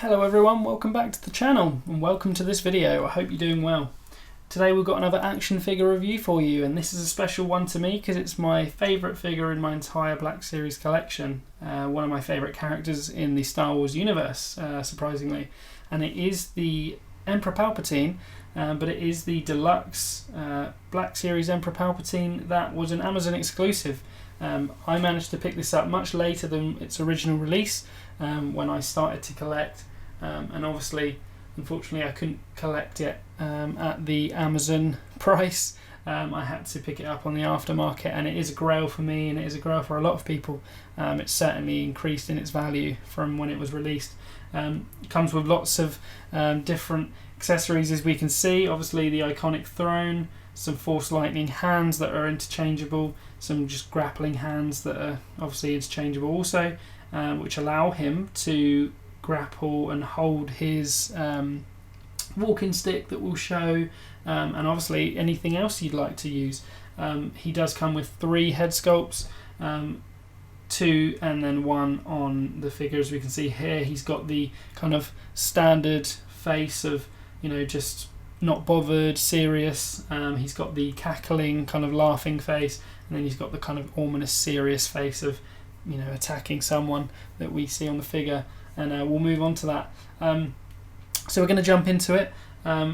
Hello everyone, welcome back to the channel and welcome to this video. I hope you're doing well. Today we've got another action figure review for you, and this is a special one to me because it's my favourite figure in my entire Black Series collection. One of my favourite characters in the Star Wars universe, surprisingly. And it is the Emperor Palpatine, but it is the Deluxe Black Series Emperor Palpatine that was an Amazon exclusive. I managed to pick this up much later than its original release when I started to collect. And obviously, unfortunately, I couldn't collect it at the Amazon price. I had to pick it up on the aftermarket, and it is a grail for me, and it is a grail for a lot of people. It's certainly increased in its value from when it was released. It comes with lots of different accessories, as we can see. Obviously, the iconic throne, some Force Lightning hands that are interchangeable, some just grappling hands that are obviously interchangeable also, which allow him to grapple and hold his walking stick that we'll show, and obviously anything else you'd like to use. He does come with 3 head sculpts, 2 and then 1 on the figure. As we can see here, he's got the kind of standard face of, you know, just not bothered, serious. He's got the cackling, kind of laughing face, and then he's got the kind of ominous, serious face of, you know, attacking someone that we see on the figure. And we'll move on to that. So we're going to jump into it.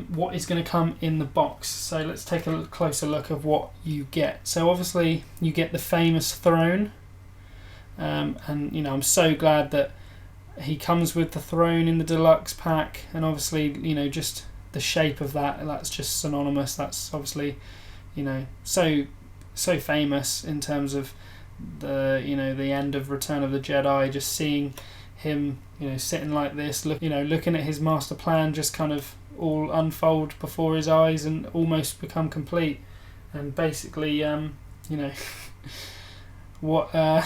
What is going to come in the box? So let's take a closer look of what you get. So obviously you get the famous throne, and you know, I'm so glad that he comes with the throne in the deluxe pack. And obviously, you know, just the shape of that's just synonymous. That's obviously, you know, so famous in terms of the, you know, the end of Return of the Jedi. Just seeing him, you know, sitting like this, looking at his master plan just kind of all unfold before his eyes and almost become complete. And basically, you know, what a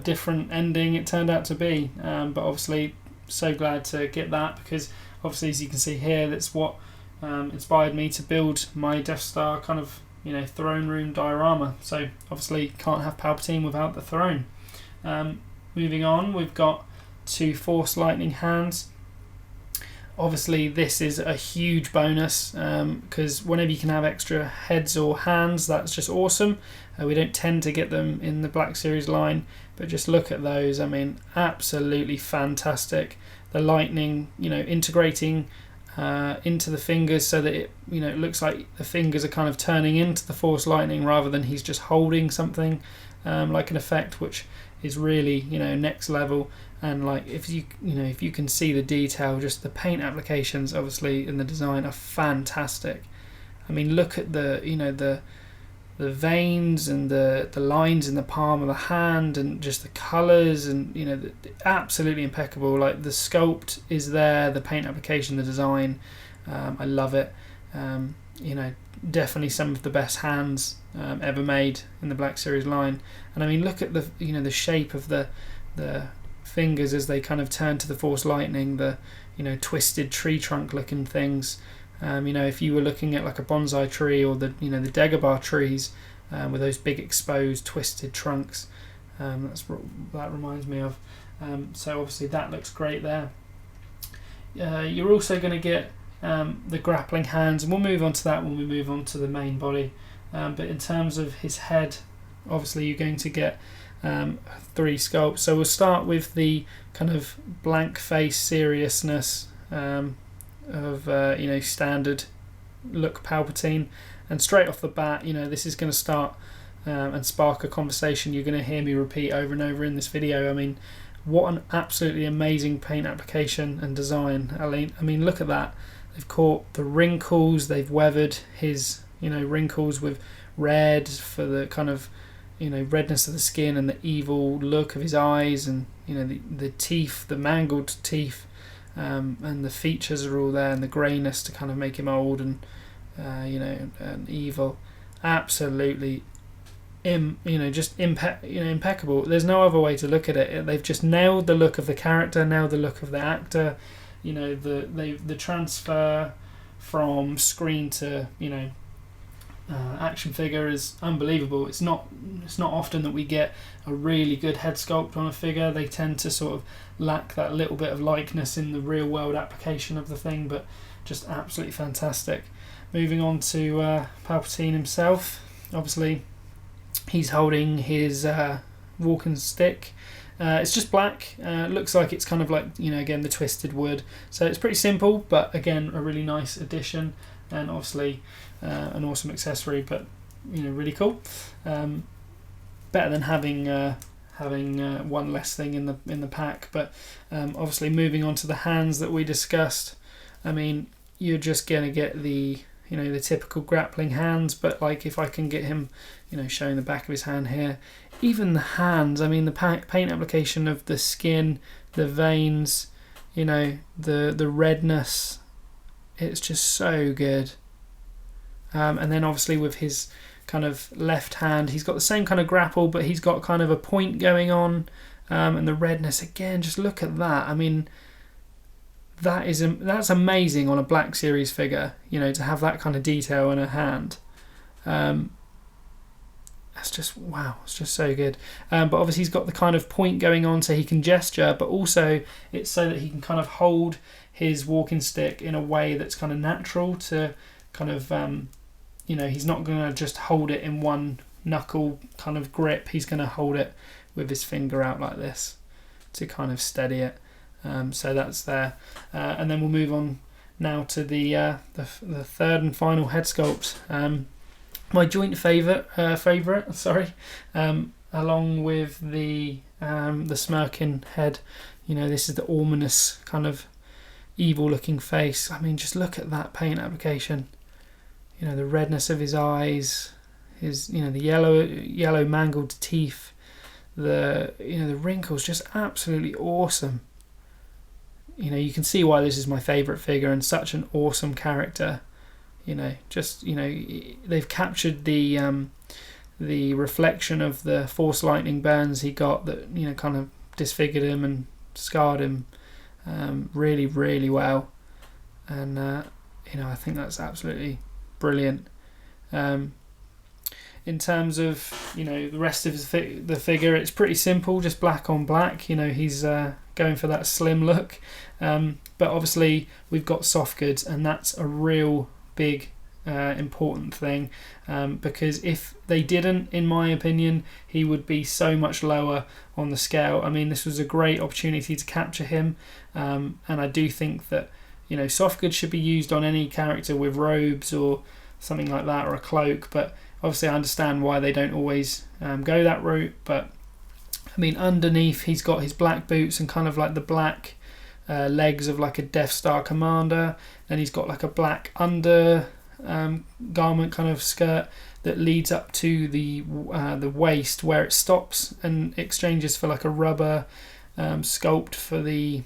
different ending it turned out to be. But obviously, so glad to get that, because obviously, as you can see here, that's what inspired me to build my Death Star kind of, you know, throne room diorama. So obviously, can't have Palpatine without the throne. Moving on, we've got 2 Force Lightning hands. Obviously, this is a huge bonus, because whenever you can have extra heads or hands, that's just awesome. We don't tend to get them in the Black Series line, but just look at those. I mean, absolutely fantastic. The lightning, you know, integrating into the fingers so that it, you know, it looks like the fingers are kind of turning into the Force Lightning rather than he's just holding something, like an effect, which is really, you know, next level. And like, if you can see the detail, just the paint applications obviously in the design are fantastic. I mean, look at the, you know, the veins and the lines in the palm of the hand, and just the colours, and, you know, absolutely impeccable. Like, the sculpt is there, the paint application, the design, I love it. You know, definitely some of the best hands ever made in the Black Series line. And I mean, look at the, you know, the shape of the fingers as they kind of turn to the Force Lightning, the, you know, twisted tree trunk looking things. You know, if you were looking at like a bonsai tree, or the, you know, the Dagobah trees with those big exposed twisted trunks, that's what that reminds me of. So obviously that looks great there. You're also going to get the grappling hands, and we'll move on to that when we move on to the main body. But in terms of his head, obviously you're going to get 3 sculpts. So we'll start with the kind of blank face seriousness of you know, standard look Palpatine, and straight off the bat, you know, this is going to start and spark a conversation you're going to hear me repeat over and over in this video. I mean, what an absolutely amazing paint application and design. I mean, look at that. They've caught the wrinkles, they've weathered his, you know, wrinkles with red for the kind of, you know, redness of the skin and the evil look of his eyes, and, you know, the teeth, the mangled teeth, and the features are all there, and the greyness to kind of make him old and, you know, and evil. Absolutely, you know, just impeccable. There's no other way to look at it. They've just nailed the look of the character, nailed the look of the actor. You know, the transfer from screen to, you know, action figure is unbelievable. It's not often that we get a really good head sculpt on a figure. They tend to sort of lack that little bit of likeness in the real world application of the thing, but just absolutely fantastic. Moving on to Palpatine himself. Obviously he's holding his walking stick. It's just black. Looks like it's kind of like, again, the twisted wood. So it's pretty simple, but again, a really nice addition, and obviously an awesome accessory, but really cool. Better than having one less thing in the pack. But obviously moving on to the hands that we discussed. I mean, you're just gonna get the the typical grappling hands, but like if I can get him showing the back of his hand here, even the hands, I mean the paint application of the skin, the veins, the redness, it's just so good. And then obviously with his kind of left hand, he's got the same kind of grapple, but he's got kind of a point going on, and the redness again, just look at that. I mean, that's amazing on a Black Series figure, to have that kind of detail in a hand. That's just wow, it's just so good. But obviously he's got the kind of point going on so he can gesture, but also it's so that he can kind of hold his walking stick in a way that's kind of natural to kind of he's not going to just hold it in one knuckle kind of grip. He's going to hold it with his finger out like this to kind of steady it. So that's there, and then we'll move on now to the third and final head sculpt. My joint favourite, along with the smirking head. This is the ominous kind of evil-looking face. I mean, just look at that paint application. The redness of his eyes, his the yellow mangled teeth, the wrinkles, just absolutely awesome. You can see why this is my favourite figure and such an awesome character. They've captured the reflection of the Force lightning burns he got that kind of disfigured him and scarred him really, really well. And I think that's absolutely brilliant. In terms of the rest of the figure, it's pretty simple, just black on black. He's going for that slim look, but obviously we've got soft goods, and that's a real big important thing, because if they didn't, in my opinion, he would be so much lower on the scale. I mean, this was a great opportunity to capture him, and I do think that soft goods should be used on any character with robes or something like that, or a cloak, but obviously I understand why they don't always go that route. But I mean, underneath he's got his black boots and kind of like the black legs of like a Death Star commander. Then he's got like a black under garment kind of skirt that leads up to the waist where it stops and exchanges for like a rubber sculpt for the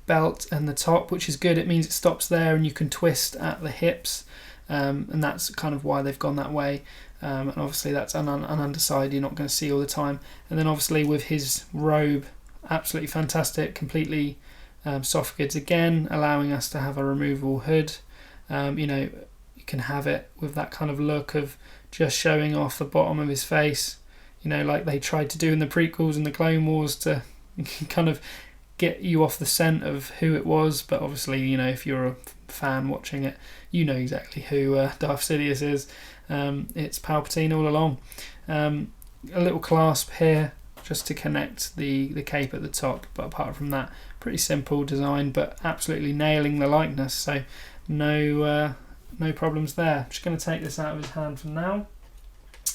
belt and the top, which is good. It means it stops there and you can twist at the hips, and that's kind of why they've gone that way. And obviously that's an underside you're not going to see all the time. And then obviously with his robe, absolutely fantastic, completely soft goods again, allowing us to have a removable hood. You can have it with that kind of look of just showing off the bottom of his face, like they tried to do in the prequels and the Clone Wars to kind of get you off the scent of who it was. But obviously, if you're a fan watching it, you know exactly who Darth Sidious is. It's Palpatine all along. A little clasp here just to connect the cape at the top, but apart from that, pretty simple design, but absolutely nailing the likeness, so no problems there. I'm just going to take this out of his hand for now,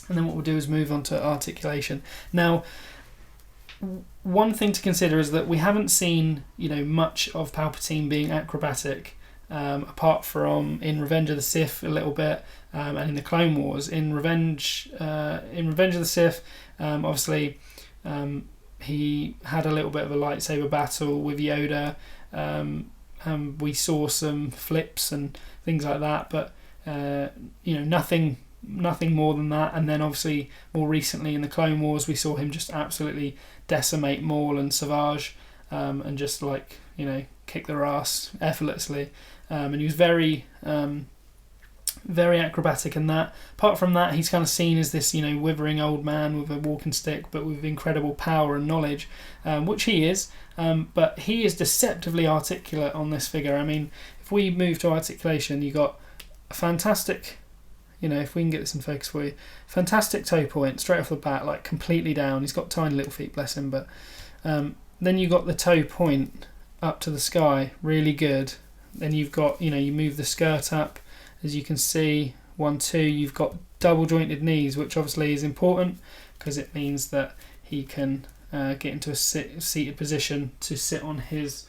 and then what we'll do is move on to articulation. Now, one thing to consider is that we haven't seen much of Palpatine being acrobatic, apart from in Revenge of the Sith a little bit, and in the Clone Wars. In Revenge of the Sith, obviously he had a little bit of a lightsaber battle with Yoda, and we saw some flips and things like that, but nothing more than that. And then obviously more recently in the Clone Wars, we saw him just absolutely decimate Maul and Savage, and just kick their ass effortlessly. And he was very Very acrobatic in that. Apart from that, he's kind of seen as this, you know, withering old man with a walking stick, but with incredible power and knowledge, which he is. But he is deceptively articulate on this figure. I mean, if we move to articulation, you got a fantastic, you know, if we can get this in focus for you, fantastic toe point straight off the bat, like completely down. He's got tiny little feet, bless him. But then you got the toe point up to the sky, really good. Then you've got, you know, you move the skirt up. As you can see, 1, 2, you've got double jointed knees, which obviously is important because it means that he can get into a seated position to sit on his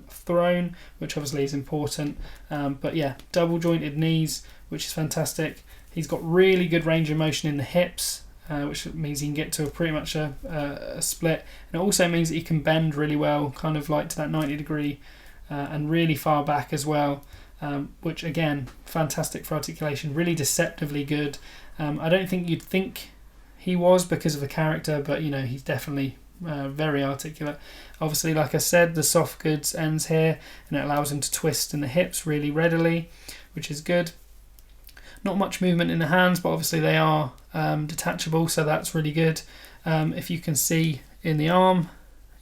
throne, which obviously is important. But yeah, double jointed knees, which is fantastic. He's got really good range of motion in the hips, which means he can get to pretty much a split. And it also means that he can bend really well, kind of like to that 90 degree and really far back as well. Which again, fantastic for articulation, really deceptively good. I don't think you'd think he was because of the character, but you know, he's definitely very articulate. Obviously, like I said, the soft goods ends here, and it allows him to twist in the hips really readily, which is good. Not much movement in the hands, but obviously they are detachable, so that's really good. If you can see in the arm,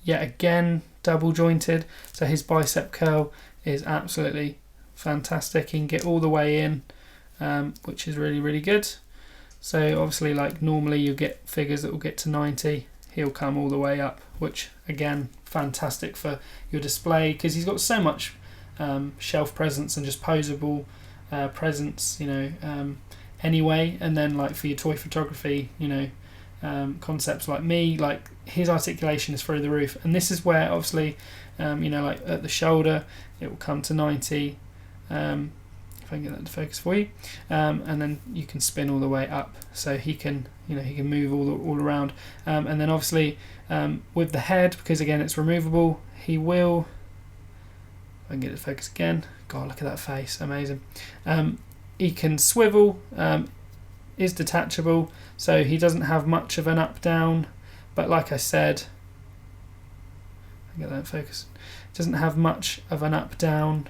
yet again, double jointed, so his bicep curl is absolutely fantastic. He can get all the way in, which is really, really good. So obviously, like normally you get figures that will get to 90, he'll come all the way up, which again, fantastic for your display because he's got so much shelf presence and just posable presence, you know, anyway. And then like for your toy photography, you know, concepts like me, like his articulation is through the roof. And this is where obviously, you know, like at the shoulder, it will come to 90. If I can get that to focus for you, and then you can spin all the way up, so he can, you know, he can move all around, and then obviously with the head, because again it's removable, he will. If I can get it to focus again. God, look at that face, amazing. He can swivel, is detachable, so he doesn't have much of an up down, but like I said, I get that in focus. Doesn't have much of an up down.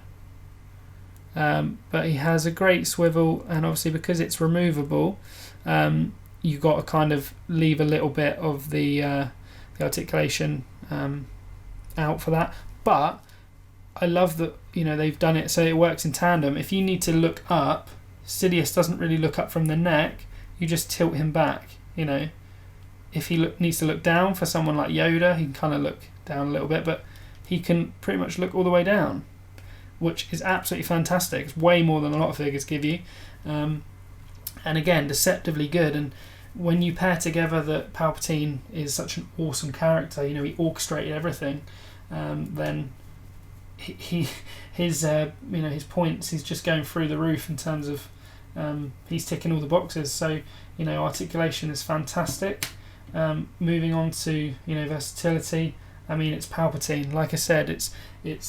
But he has a great swivel, and obviously because it's removable, you've got to kind of leave a little bit of the articulation out for that. But I love that, you know, they've done it so it works in tandem. If you need to look up, Sidious doesn't really look up from the neck. You just tilt him back. You know, if he needs to look down for someone like Yoda, he can kind of look down a little bit, but he can pretty much look all the way down, which is absolutely fantastic. It's way more than a lot of figures give you. And again, deceptively good. And when you pair together that Palpatine is such an awesome character, you know, he orchestrated everything, then his you know, his points, he's just going through the roof in terms of he's ticking all the boxes. So, you know, articulation is fantastic. Moving on to, you know, versatility. I mean, it's Palpatine. Like I said, it's Lord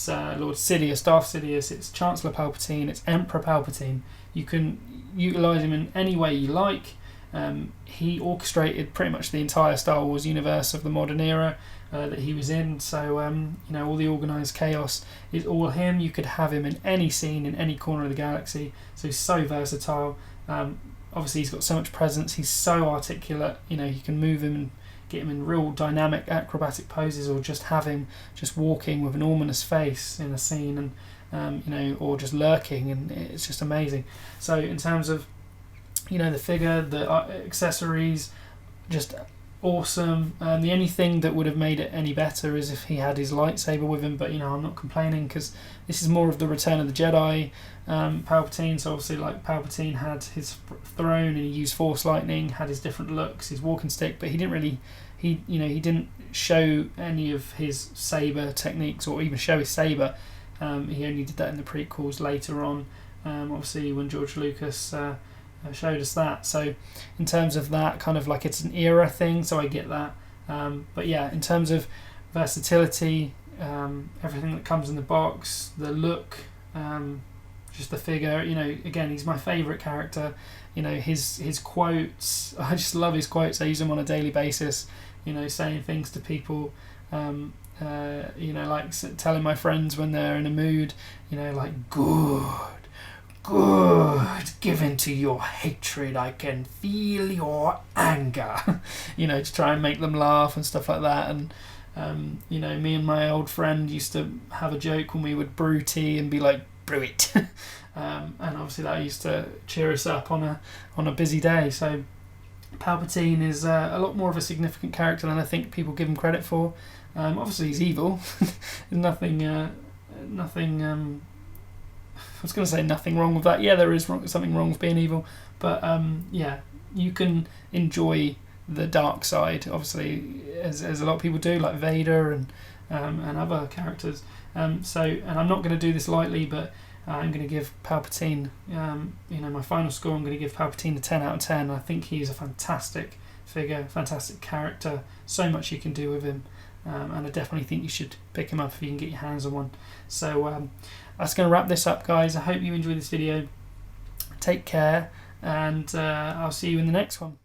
Sidious, Darth Sidious, it's Chancellor Palpatine, it's Emperor Palpatine. You can utilise him in any way you like. He orchestrated pretty much the entire Star Wars universe of the modern era that he was in. So, you know, all the organised chaos is all him. You could have him in any scene, in any corner of the galaxy. So he's so versatile. Obviously, he's got so much presence. He's so articulate. You know, you can move him and get him in real dynamic acrobatic poses, or just have him just walking with an ominous face in a scene, and you know, or just lurking, and it's just amazing. So in terms of, you know, the figure, the accessories, just awesome. The only thing that would have made it any better is if he had his lightsaber with him, but you know, I'm not complaining because this is more of the Return of the Jedi Palpatine. So obviously, like, Palpatine had his throne and he used Force lightning, had his different looks, his walking stick, but he didn't really, he didn't show any of his saber techniques or even show his saber. He only did that in the prequels later on, obviously when George Lucas showed us that. So in terms of that, kind of like, it's an era thing, so I get that. But yeah, in terms of versatility, everything that comes in the box, the look, just the figure, you know, again, he's my favourite character. You know, his quotes, I just love his quotes. I use them on a daily basis, you know, saying things to people, you know, like telling my friends when they're in a mood, you know, like, good, Good, give in to your hatred, I can feel your anger. You know, to try and make them laugh and stuff like that. And you know, me and my old friend used to have a joke when we would brew tea and be like, brew it. And obviously that used to cheer us up on a busy day. So Palpatine is a lot more of a significant character than I think people give him credit for. Obviously he's evil. nothing I was going to say nothing wrong with that. Yeah, there is something wrong with being evil, but yeah, you can enjoy the dark side, obviously, as a lot of people do, like Vader and other characters. So, and I'm not going to do this lightly, but I'm going to give Palpatine, you know, my final score. I'm going to give Palpatine a 10 out of 10. I think he's a fantastic figure, fantastic character. So much you can do with him, and I definitely think you should pick him up if you can get your hands on one. So that's going to wrap this up, guys. I hope you enjoyed this video. Take care, and I'll see you in the next one.